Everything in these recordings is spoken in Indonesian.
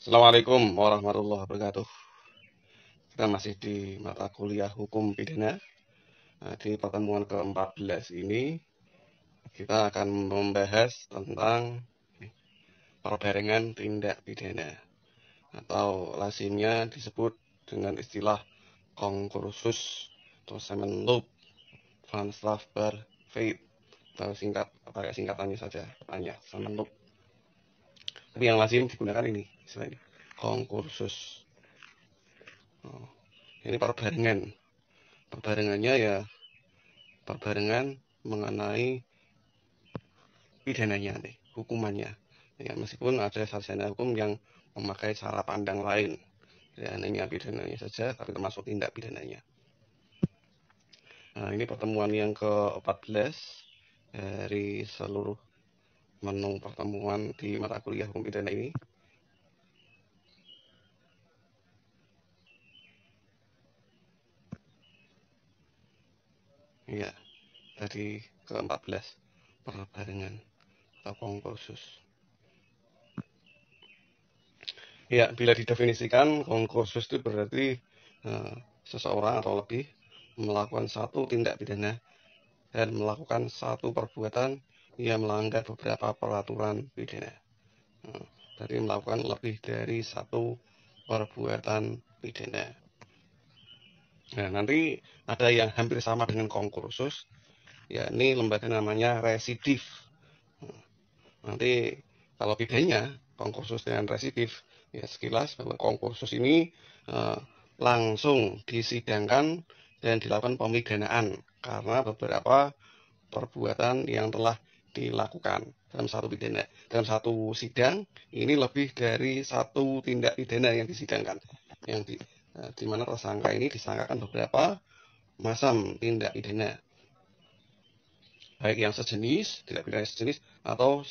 Assalamualaikum warahmatullahi wabarakatuh. Kita masih di mata kuliah hukum pidana. Nah, di pertemuan ke-14 ini kita akan membahas tentang perbarengan tindak pidana atau lazimnya disebut dengan istilah konkursus atau semen loop van strafbaarheid atau pakai singkatannya saja hanya semen loop. Tapi yang lazim digunakan ini istilah ini konkursus. Oh, ini perbarengan. Perbarengannya ya perbarengan mengenai pidananya nih, hukumannya. Ya, meskipun ada sarjana hukum yang memakai cara pandang lain. Ya, hanya pidananya saja, tapi termasuk tindak pidananya. Nah, ini pertemuan yang ke-14 dari seluruh menu pertemuan di mata kuliah hukum pidana ini. Ya, tadi ke-14 perbarengan atau konkursus. Ya, bila didefinisikan, konkursus itu berarti seseorang atau lebih melakukan satu tindak pidana dan melakukan satu perbuatan yang melanggar beberapa peraturan pidana. Berarti melakukan lebih dari satu perbuatan pidana. Nah, nanti ada yang hampir sama dengan konkursus, yakni lembaga namanya residif. Nanti kalau bedanya konkursus dengan residif, ya sekilas bahwa konkursus ini langsung disidangkan dan dilakukan pemidanaan karena beberapa perbuatan yang telah dilakukan dalam satu pidana. Dalam satu sidang ini lebih dari satu tindak pidana yang disidangkan, yang di mana tersangka ini disangkakan beberapa macam tindak pidana, baik yang sejenis, tindak pidana sejenis, atau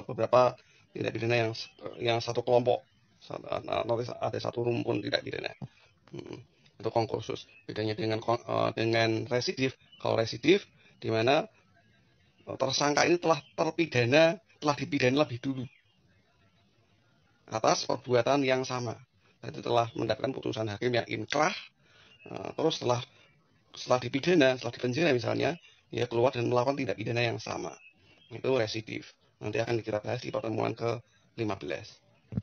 beberapa tindak pidana yang satu kelompok, atau ada satu rumpun tindak pidana. Itu konkursus. Bedanya dengan residif, kalau residif di mana tersangka ini telah dipidana lebih dulu atas perbuatan yang sama. Itu telah mendapatkan putusan hakim yang inkrah, terus setelah dipidana, setelah dipenjara misalnya, ya keluar dan melakukan tindak pidana yang sama. Itu residif. Nanti akan kita bahas di pertemuan ke-15.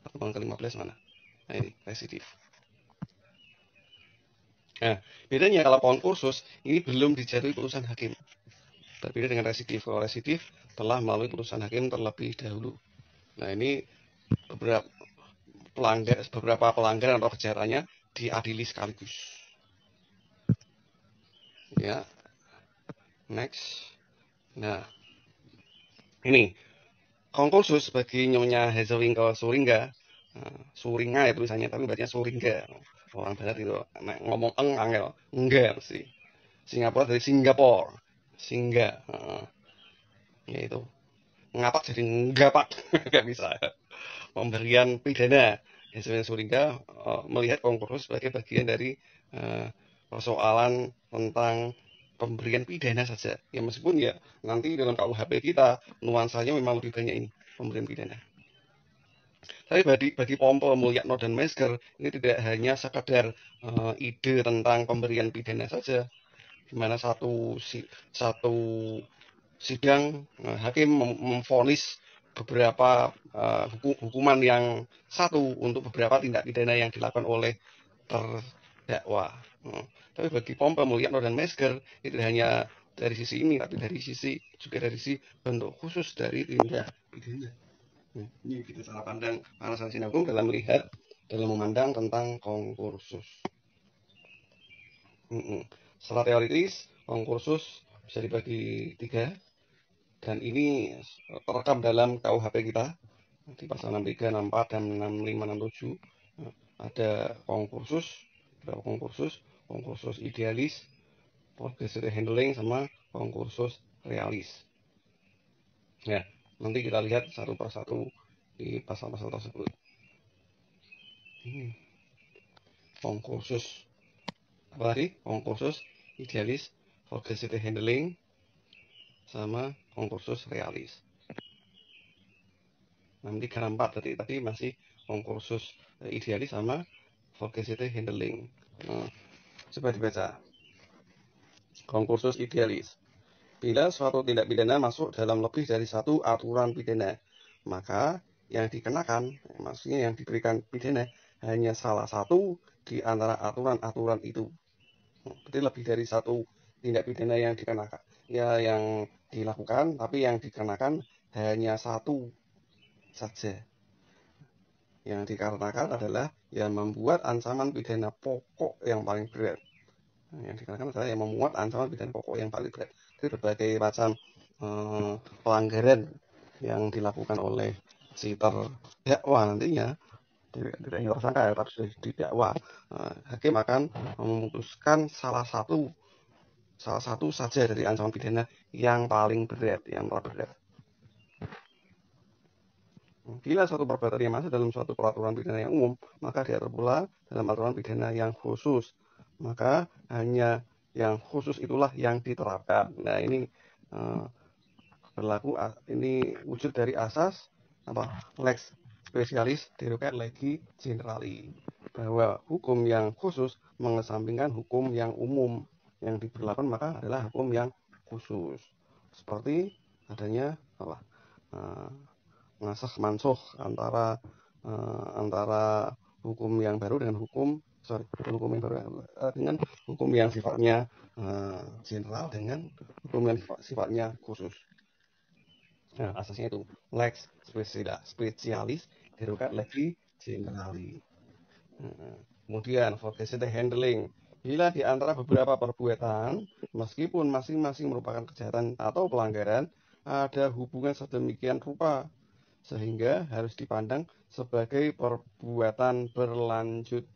Pertemuan ke-15 mana? Nah, ini residif. Nah, bedanya kalau konkursus ini belum dijatuhi putusan hakim. Berbeda dengan residif. Kalau residif telah melalui putusan hakim terlebih dahulu. Nah, ini beberapa pelanggaran atau kejahatannya diadili sekaligus. Ya, next. Nah, ini konkursus bagi Nyonya Hazelwinkel Suringga. Suringa ya tulisannya, tapi bacanya Suringga. Orang barat itu ngomong angel, enggak sih. Singapura dari Singapura, Singga, ya itu. Ngapak jadi nggapak, nggak bisa. Pemberian pidana. Hasilnya Suringga melihat konkursus sebagai bagian dari persoalan tentang pemberian pidana saja. Ya meskipun ya nanti dalam KUHP kita nuansanya memang lebih banyak ini pemberian pidana. Tapi bagi Pompo, Mulyatno dan Mesker ini tidak hanya sekadar ide tentang pemberian pidana saja, di mana satu sidang hakim memvonis beberapa hukuman yang satu untuk beberapa tindak pidana yang dilakukan oleh terdakwa. Tapi bagi Pompa, Mulyatno dan Mesker itu hanya dari sisi ini, tapi juga dari sisi bentuk khusus dari tindak pidana. Ini kita cara pandang para sarjana hukum dalam memandang tentang konkursus. Secara teoritis, konkursus bisa dibagi tiga, dan ini terekam dalam KUHP kita di pasal 63, 64, dan 65, 67. Ada konkursus, berapa konkursus idealis, progressive handling, sama konkursus realis. Ya, nanti kita lihat satu persatu di pasal-pasal tersebut. Konkursus apa tadi? Konkursus idealis, progressive handling, sama konkursus realis. 6, 3, 4. Jadi tadi masih concursus idealis sama forgettable handling. Coba dibaca. Concursus idealis. Bila suatu tindak pidana masuk dalam lebih dari satu aturan pidana, maka yang dikenakan, maksudnya yang diberikan pidana, hanya salah satu di antara aturan-aturan itu. Berarti lebih dari satu tindak pidana yang dikenakan, ya yang dilakukan, tapi yang dikenakan hanya satu saja. Yang dikarenakan adalah yang membuat ancaman pidana pokok yang paling berat. Yang dikenakan adalah yang memuat ancaman pidana pokok yang paling berat. Jadi berbagai macam pelanggaran yang dilakukan oleh si terdakwa nantinya, tidak hanya tersangka ya, tapi sudah didakwa, hakim akan memutuskan salah satu saja dari ancaman pidana yang paling berat, yang terberat. Bila suatu perbuatan yang masuk dalam suatu peraturan pidana yang umum, maka diatur pula dalam aturan pidana yang khusus. Maka hanya yang khusus itulah yang diterapkan. Nah, ini berlaku, ini wujud dari asas lex specialis derogat legi generali, bahwa hukum yang khusus mengesampingkan hukum yang umum. Yang diberlakukan maka adalah hukum yang khusus, seperti adanya ngasah mansuh antara hukum yang baru dengan hukum yang sifatnya general dengan hukum yang sifatnya khusus. Nah, asasnya itu lex specialis derogat legi generali. Kemudian forgettable handling. Bila di antara beberapa perbuatan, meskipun masing-masing merupakan kejahatan atau pelanggaran, ada hubungan sedemikian rupa sehingga harus dipandang sebagai perbuatan berlanjut.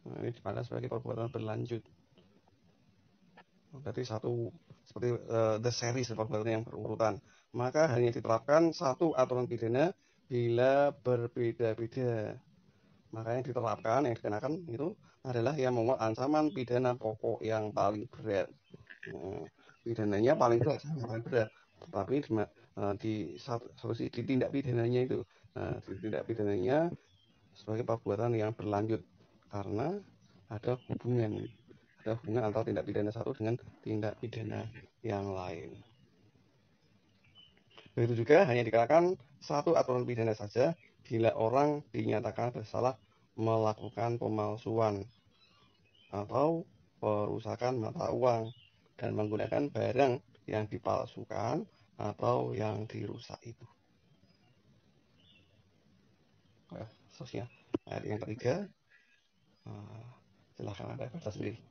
Nah, ini dipandang sebagai perbuatan berlanjut. Berarti seperti the series perbuatan yang berurutan. Maka hanya diterapkan satu aturan pidana bila berbeda-beda. Maka yang diterapkan, yang dikenakan itu adalah yang membuat ancaman pidana pokok yang paling berat. Pidananya paling berat, tapi di tindak pidananya itu, di tindak pidananya sebagai perbuatan yang berlanjut karena ada hubungan antara tindak pidana satu dengan tindak pidana yang lain. Begitu juga hanya dikenakan satu aturan pidana saja bila orang dinyatakan bersalah melakukan pemalsuan atau perusakan mata uang dan menggunakan barang yang dipalsukan atau yang dirusak itu. Seterusnya, ayat yang ketiga, silahkan Anda baca sendiri.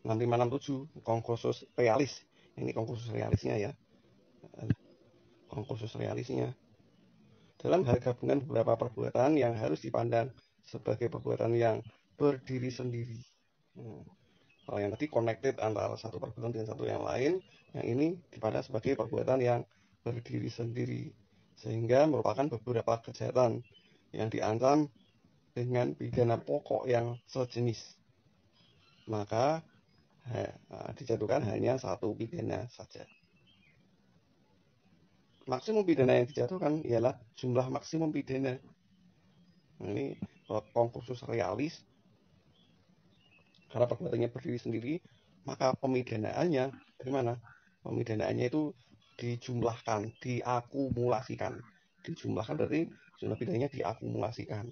6567 concursus realis. Ini concursus realisnya ya. Concursus realisnya. Dalam hal gabungan beberapa perbuatan yang harus dipandang sebagai perbuatan yang berdiri sendiri. Kalau yang tadi connected antara satu perbuatan dengan satu yang lain, yang ini dipandang sebagai perbuatan yang berdiri sendiri, sehingga merupakan beberapa kejahatan yang diancam dengan pidana pokok yang sejenis. Maka dijatuhkan hanya satu pidana saja. Maksimum pidana yang dijatuhkan ialah jumlah maksimum pidana. Nah, ini concursus realis, karena perbuatannya berdiri sendiri, maka pemidanaannya bagaimana? Pemidanaannya itu dijumlahkan, diakumulasikan. Dijumlahkan berarti jumlah pidananya diakumulasikan.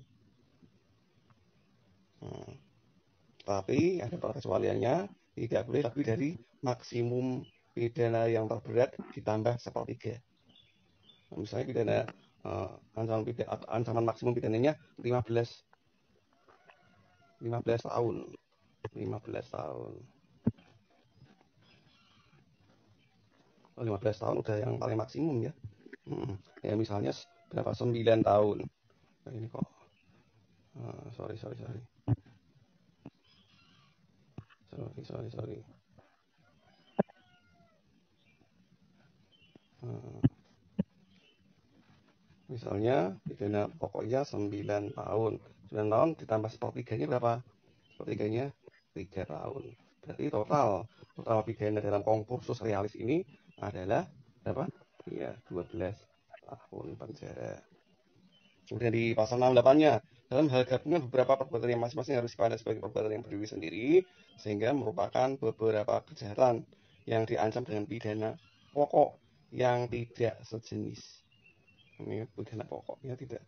Tapi ada perkecualiannya, tidak boleh lebih dari maksimum pidana yang terberat ditambah sepertiga. Misalnya pidana ancaman maksimum pidananya 15 tahun. 15 tahun. 15 tahun udah yang paling maksimum ya. Ya misalnya berapa 9 tahun. Nah, ini kok sorry. Misalnya pidana pokoknya 9 tahun. 9 tahun ditambah sepertiganya berapa? Sepertiganya 3 tahun. Berarti total pidana dalam concursus realis ini adalah berapa? Iya, 12 tahun penjara. Kemudian di pasal 68-nya, dalam hal gabungan beberapa perbuatan yang masing-masing harus dipandang sebagai perbuatan yang berdiri sendiri, sehingga merupakan beberapa kejahatan yang diancam dengan pidana pokok yang tidak sejenis. Ini pidana pokok yang tidak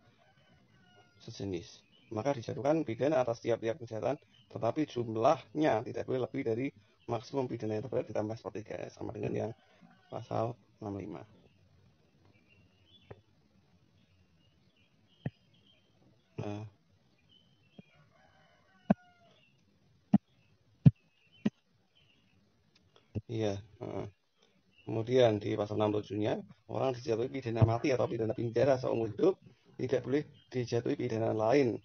sejenis. Maka dijatuhkan pidana atas tiap-tiap kejahatan, tetapi jumlahnya tidak boleh lebih dari maksimum pidana yang terberat ditambah sepertiga, sama dengan yang pasal 65. Nah, iya. Kemudian di pasal 67-nya, orang dijatuhi pidana mati atau pidana penjara seumur hidup tidak boleh dijatuhi pidana lain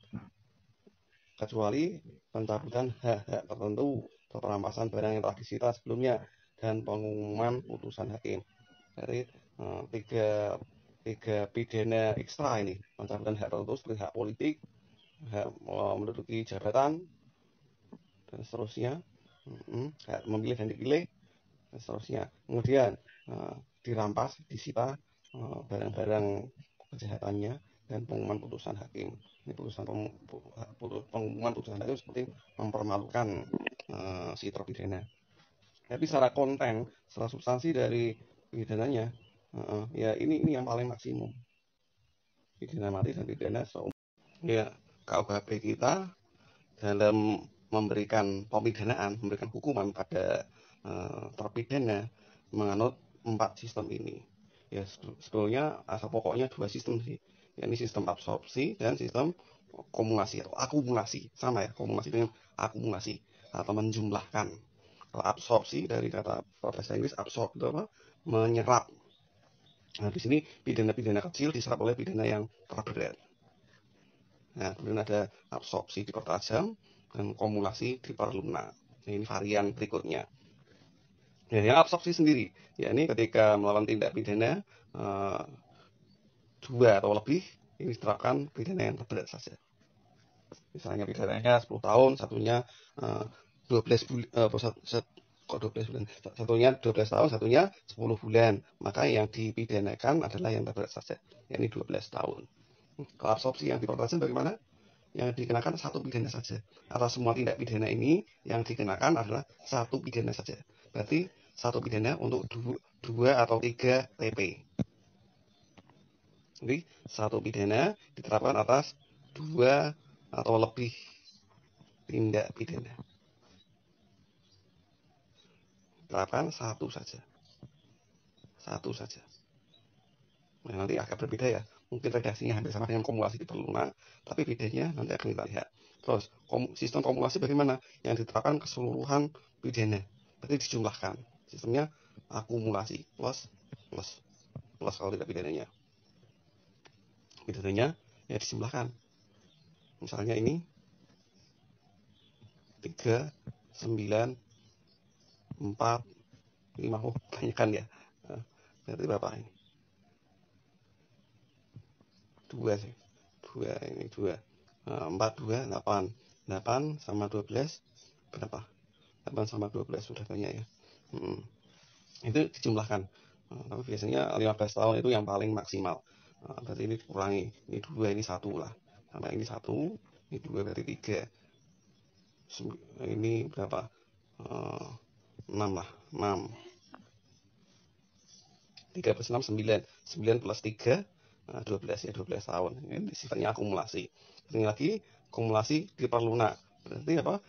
kecuali pencabutan hak-hak tertentu atau perampasan barang yang telah disita sebelumnya dan pengumuman putusan hakim. Dari tiga pidana ekstra ini, pencabutan hak tertentu seperti hak politik, hak menduduki jabatan, dan seterusnya, hak memilih dan dipilih, dan seterusnya. Kemudian dirampas, disita barang-barang kejahatannya, dan pengumuman putusan hakim. Ini pengumuman putusan hakim seperti mempermalukan si terpidana. Tapi secara konten, secara substansi dari pidananya, ya ini yang paling maksimum. Pidana mati dan pidana seumur. Ya, KUHP kita dalam memberikan pemidanaan, memberikan hukuman pada terpidana menganut 4 sistem ini. Ya, sebetulnya asal pokoknya 2 sistem sih. Yakni sistem absorpsi dan sistem kumulasi atau akumulasi. Sama ya, kumulasi dengan akumulasi atau menjumlahkan. Kalau absorpsi dari kata bahasa Inggris absorb itu apa? Menyerap. Nah, di sini pidana-pidana kecil diserap oleh pidana yang terberat. Nah, kemudian ada absorpsi dipertajam dan kumulasi diperlunak. Nah, ini varian berikutnya. Ya, yang absorpsi sendiri, yakni ketika melakukan tindak pidana 2 atau lebih, ini diterapkan pidana yang terberat saja. Misalnya pidananya 10 tahun, satunya 12 bulan, kok 12 bulan? Satunya 12 tahun, satunya 10 bulan. Maka yang dipidanakan adalah yang terberat saja, yakni 12 tahun. Kalau absorpsi yang dipertajam bagaimana? Yang dikenakan satu pidana saja. Atas semua tindak pidana ini yang dikenakan adalah satu pidana saja. Berarti satu pidana untuk 2 atau 3 TP. Jadi satu pidana diterapkan atas 2 atau lebih tindak pidana. Diterapkan satu saja. Satu saja. Nah, nanti agak berbeda ya. Mungkin redaksinya hampir sama dengan kumulasi diperlunak, tapi bedanya nanti akan kita lihat. Terus, sistem kumulasi bagaimana? Yang diterapkan keseluruhan pidana. Berarti dijumlahkan. Sistemnya akumulasi. Plus kalau tidak pidananya. Pidananya ya dijumlahkan. Misalnya ini 3, 9, 4, 5. Oh, banyak kan ya. Berarti berapa ini? 2 sih. 2 ini 2. 4, 2, 8. 8 sama 12 berapa? 8 sama 12 sudah banyak ya. Itu dijumlahkan. Tapi biasanya 15 tahun itu yang paling maksimal. Berarti ini dikurangi. Ini 2, ini 1 lah. Sama ini 1, ini 2 berarti 3. Ini berapa? 6 lah. 6. 3 plus 6, 9. 9 plus 3, 12 ya, 12 tahun. Ini sifatnya akumulasi. Ini lagi, akumulasi diperlunak. Berarti apa?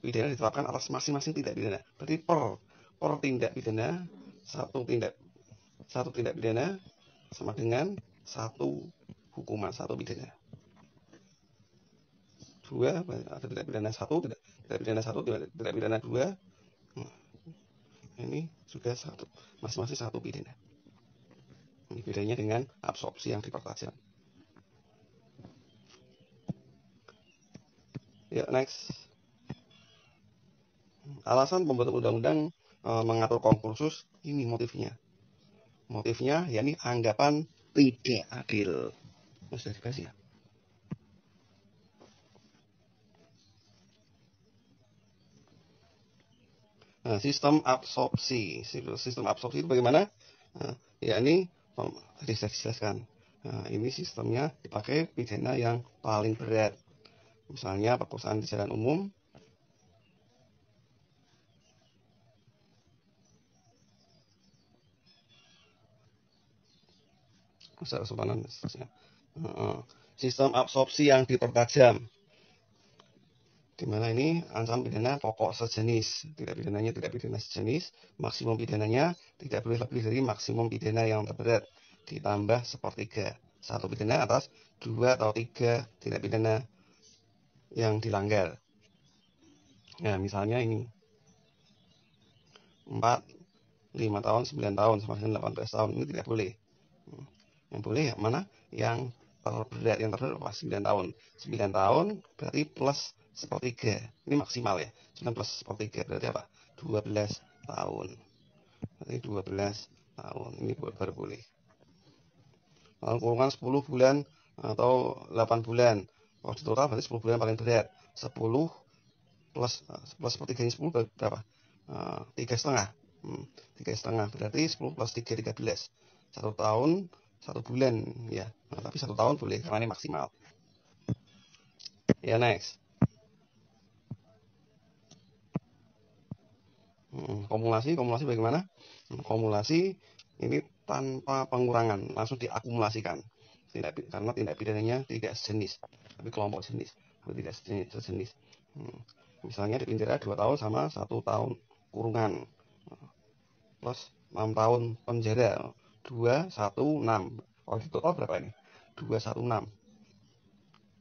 Pidana diterapkan atas masing-masing tindak pidana. Berarti per tindak pidana, satu tindak pidana sama dengan satu hukuman, satu pidana. 2, ada tindak pidana 1, tindak pidana 1, tindak pidana 2. Ini juga satu, masing-masing satu pidana. Ini bedanya dengan absorpsi yang dipertajam. Ya, next. Alasan pembentuk undang-undang mengatur konkursus, ini motifnya. Motifnya yakni anggapan tidak adil. Sudah dibahas ya. Nah, sistem absorpsi. Sistem absorpsi itu bagaimana? Ya ini tadi saya jelaskan. Ini sistemnya dipakai pidana yang paling berat. Misalnya perkosaan di jalan umum, kesupanan, seterusnya. Sistem absorpsi yang dipertajam, di mana ini ancaman pidana pokok sejenis, tidak pidana sejenis, maksimum pidananya tidak boleh lebih dari maksimum pidana yang terberat, ditambah sepertiga. Satu pidana atas 2 atau 3 tindak pidana yang dilanggar. Nah, misalnya ini 4, 5 tahun, 9 tahun, sama dengan 18 tahun, ini tidak boleh. Yang boleh yang mana? Yang terberat, apa? 9 tahun. 9 tahun berarti plus sepertiga. Ini maksimal ya. 9 plus sepertiga berarti apa? 12 tahun. Berarti 12 tahun. Ini baru boleh. Lalu kurungan 10 bulan atau 8 bulan. Kalau total berarti 10 bulan paling berat. 10 plus sepertiganya 10 berapa? 3,5. 3,5 berarti 10 plus 3, 13. 1 tahun 1 bulan ya. Tapi 1 tahun boleh karena ini maksimal. Ya, next. Kumulasi bagaimana? Kumulasi ini tanpa pengurangan, langsung diakumulasikan. Karena tindak pidananya tidak sejenis, tapi kelompok jenis, tidak sejenis. Misalnya di penjara 2 tahun sama 1 tahun kurungan, plus 6 tahun penjara. 2, 1, 6. Kalau di total berapa ini? 2, 1, 6.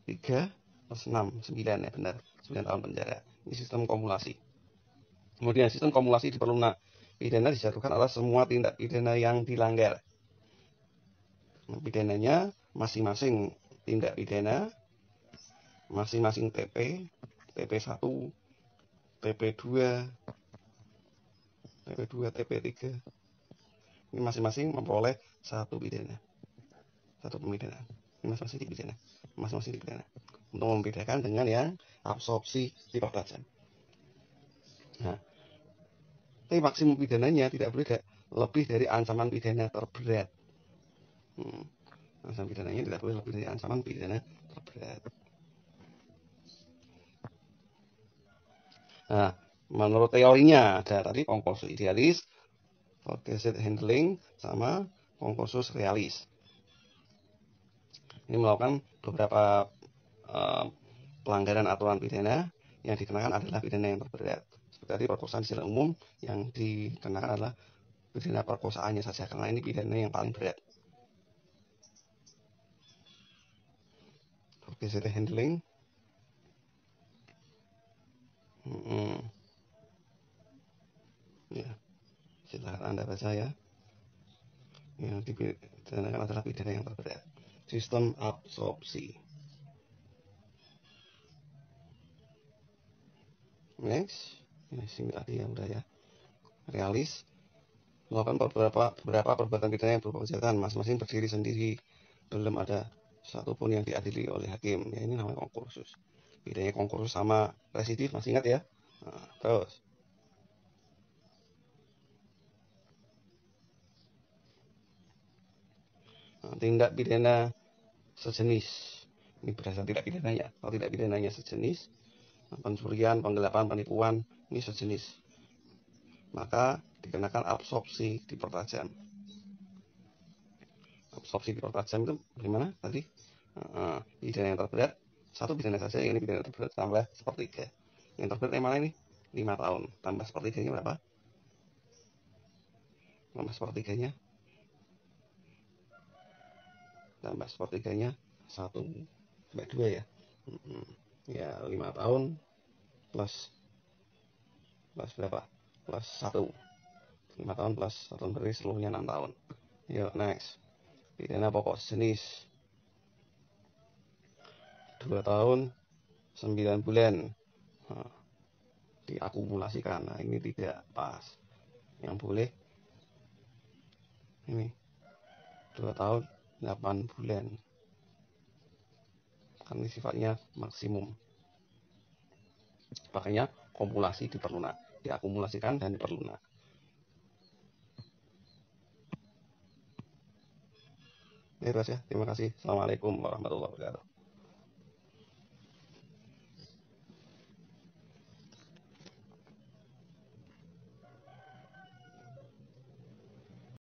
3 plus 6, 9 ya, benar. 9 tahun penjara. Ini sistem kumulasi. Kemudian sistem kumulasi diperlunak. Pidana dijatuhkan atas semua tindak pidana yang dilanggar. Pidananya masing-masing tindak pidana, masing-masing TP, TP1, TP2, TP2, TP3. Ini masing-masing memperoleh satu pidana, satu pemidanaan. Ini masing-masing dipidana. Untuk membedakan dengan yang absorpsi dipertajam. Nah, tapi maksimum pidananya tidak boleh lebih dari ancaman pidana terberat. Ancaman pidananya tidak boleh lebih dari ancaman pidana terberat. Nah, menurut teorinya ada tadi konkursus idealis, progressive handling, sama konkursus realis. Ini melakukan beberapa pelanggaran aturan pidana. Yang dikenakan adalah pidana yang terberat. Seperti tadi perkosaan di jalan umum, yang dikenakan adalah pidana perkosaannya saja, karena ini pidana yang paling berat. Progressive handling. Ya, silahkan Anda baca ya. Yang dipidanakan adalah pidana yang terberat. Sistem absorpsi. Next, ini sing tadi yang udah ya. Realis, melakukan beberapa perbuatan pidana yang berupa kejahatan, masing-masing berdiri sendiri, belum ada satupun yang diadili oleh hakim. Ya, ini namanya konkursus. Bedanya konkursus sama residif masih ingat ya? Nah, terus tindak pidana sejenis. Ini berdasarkan tindak pidananya. Kalau tindak pidananya sejenis, pencurian, penggelapan, penipuan, ini sejenis, maka dikenakan absorpsi dipertajam. Absorpsi dipertajam itu bagaimana tadi? Pidana yang terberat, satu pidana saja, ini pidana terberat tambah sepertiga. Yang terberat yang mana ini? 5 tahun. Tambah sepertiganya berapa? Tambah sepertiganya 1 sampai 2 ya. Ya, 5 tahun plus berapa? Plus 1. 5 tahun plus 1 berarti seluruhnya 6 tahun. Yuk, next. Pidana pokok jenis 2 tahun 9 bulan. Diakumulasikan. Nah, ini tidak pas. Yang boleh ini 2 tahun 8 bulan. Karena sifatnya maksimum. Makanya kumulasi diperlunak. Diakumulasikan dan diperlunak. Ya itu aja. Terima kasih. Assalamualaikum warahmatullahi wabarakatuh.